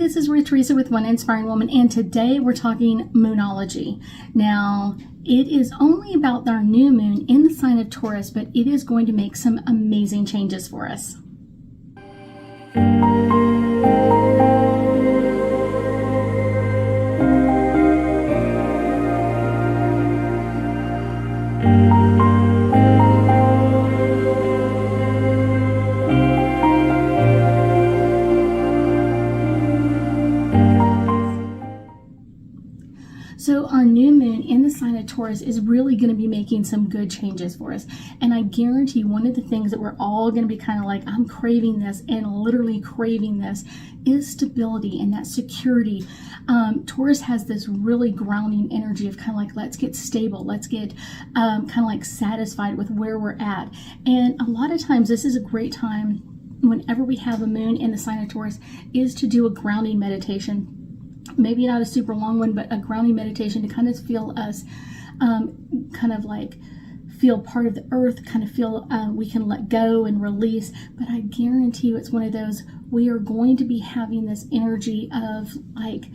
this is Ruth Theresa with One Inspiring Woman, and today we're talking Moonology. Now, it is only about our new moon in the sign of Taurus, but it is going to make some amazing changes for us. So our new moon in the sign of Taurus is really going to be making some good changes for us. And I guarantee one of the things that we're all going to be kind of like, I'm craving this and literally craving this, is stability and that security. Taurus has this really grounding energy of kind of like, let's get stable. Let's get kind of like satisfied with where we're at. And a lot of times this is a great time whenever we have a moon in the sign of Taurus is to do a grounding meditation. Maybe not a super long one, but a grounding meditation to kind of feel us kind of like feel part of the earth, kind of feel we can let go and release. But I guarantee you it's one of those, we are going to be having this energy of like,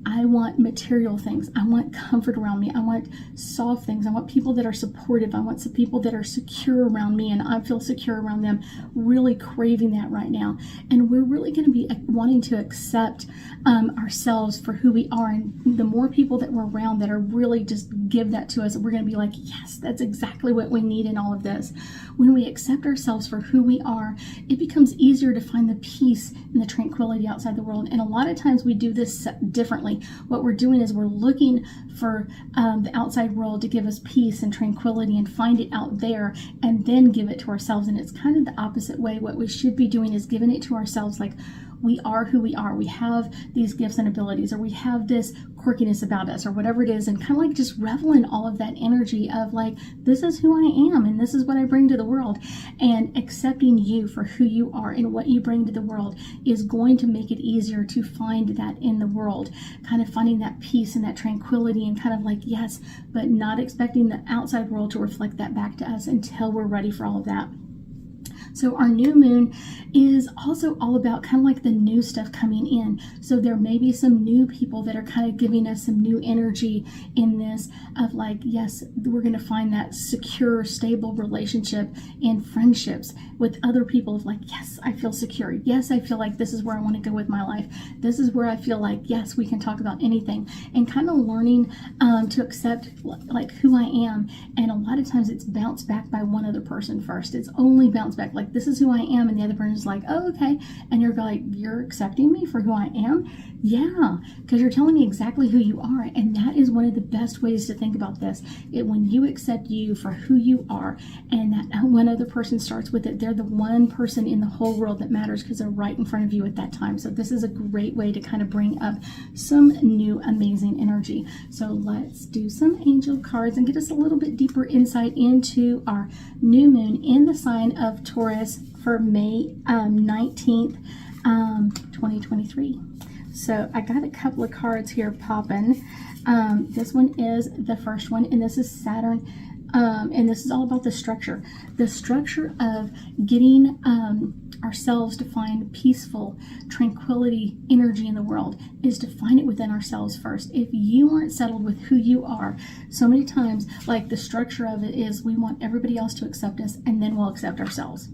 I want material things. I want comfort around me. I want soft things. I want people that are supportive. I want some people that are secure around me and I feel secure around them. Really craving that right now. And we're really going to be wanting to accept ourselves for who we are. And the more people that we're around that are really just give that to us, we're going to be like, yes, that's exactly what we need in all of this. When we accept ourselves for who we are, it becomes easier to find the peace and the tranquility outside the world. And a lot of times we do this differently. What we're doing is we're looking for the outside world to give us peace and tranquility and find it out there and then give it to ourselves. And it's kind of the opposite way. What we should be doing is giving it to ourselves like, we are who we are. We have these gifts and abilities, or we have this quirkiness about us, or whatever it is, and kind of like just revel in all of that energy of like, this is who I am and this is what I bring to the world. And accepting you for who you are and what you bring to the world is going to make it easier to find that in the world, kind of finding that peace and that tranquility and kind of like, yes, but not expecting the outside world to reflect that back to us until we're ready for all of that. So our new moon is also all about kind of like the new stuff coming in. So there may be some new people that are kind of giving us some new energy in this of like, yes, we're going to find that secure, stable relationship and friendships with other people of like, yes, I feel secure. Yes, I feel like this is where I want to go with my life. This is where I feel like, yes, we can talk about anything, and kind of learning to accept like who I am. And a lot of times it's bounced back by one other person first. It's only bounced back like, this is who I am, and the other person's like, oh, okay. And you're like, you're accepting me for who I am? Yeah, because you're telling me exactly who you are. And that is one of the best ways to think about this. When you accept you for who you are, and that one other person starts with it, they're the one person in the whole world that matters because they're right in front of you at that time. So this is a great way to kind of bring up some new amazing energy. So let's do some angel cards and get us a little bit deeper insight into our new moon in the sign of Taurus for May 19th, 2023. So I got a couple of cards here popping. This one is the first one, and this is Saturn. And this is all about the structure of getting ourselves to find peaceful tranquility energy in the world is to find it within ourselves first. If you aren't settled with who you are, so many times like the structure of it is we want everybody else to accept us and then we'll accept ourselves.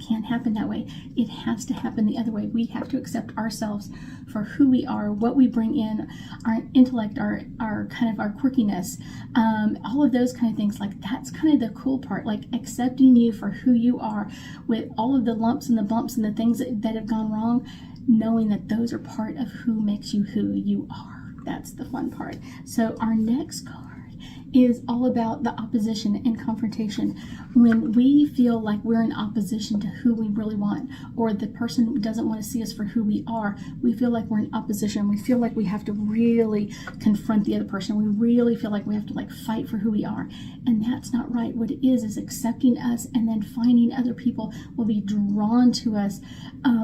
Can't happen that way. It has to happen the other way. We have to accept ourselves for who we are, what we bring in, our intellect, our kind of our quirkiness, all of those kind of things. Like that's kind of the cool part, like accepting you for who you are with all of the lumps and the bumps and the things that have gone wrong, knowing that those are part of who makes you who you are. That's the fun part. So our next card is all about the opposition and confrontation. When we feel like we're in opposition to who we really want, or the person doesn't want to see us for who we are, we feel like we're in opposition. We feel like we have to really confront the other person. We really feel like we have to like fight for who we are. And that's not right. What it is accepting us, and then finding other people will be drawn to us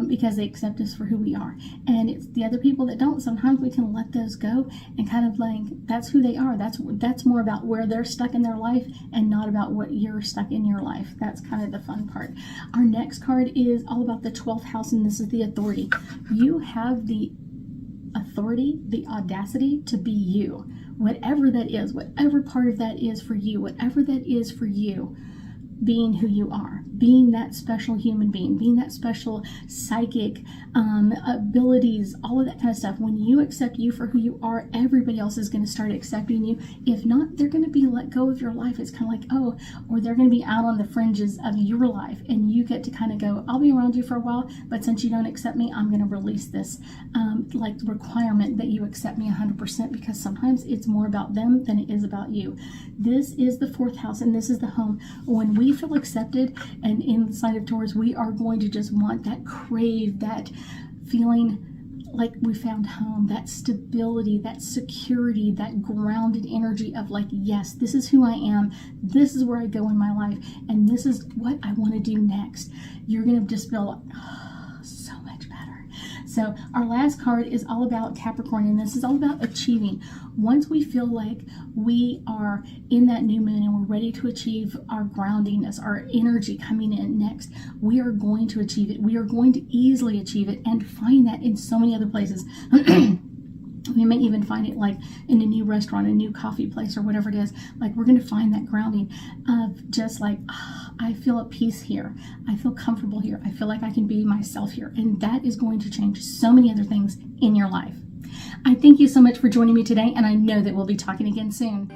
because they accept us for who we are. And it's the other people that don't. Sometimes we can let those go and kind of like, that's who they are. That's more about where they're stuck in their life and not about what you're stuck in your life. That's kind of the fun part. Our next card is all about the 12th house, and this is the authority. You have the authority, the audacity to be you. Whatever that is, whatever part of that is for you, whatever that is for you, being who you are, being that special human being, being that special psychic abilities, all of that kind of stuff. When you accept you for who you are, everybody else is going to start accepting you. If not, they're going to be let go of your life. It's kind of like, oh, or they're going to be out on the fringes of your life, and you get to kind of go, I'll be around you for a while, but since you don't accept me, I'm going to release this like requirement that you accept me 100%, because sometimes it's more about them than it is about you. This is the fourth house, and this is the home. When we feel accepted and inside of Taurus, we are going to just want that, crave that feeling like we found home, that stability, that security, that grounded energy of like, yes, this is who I am, this is where I go in my life, and this is what I want to do next. You're going to just feel like, oh, so much better. So our last card is all about Capricorn, and this is all about achieving. Once we feel like we are in that new moon and we're ready to achieve our groundiness, our energy coming in next, we are going to achieve it. We are going to easily achieve it and find that in so many other places. We may even find it like in a new restaurant, a new coffee place, or whatever it is. Like, we're going to find that grounding of just like, I feel at peace here. I feel comfortable here. I feel like I can be myself here. And that is going to change so many other things in your life. I thank you so much for joining me today, and I know that we'll be talking again soon.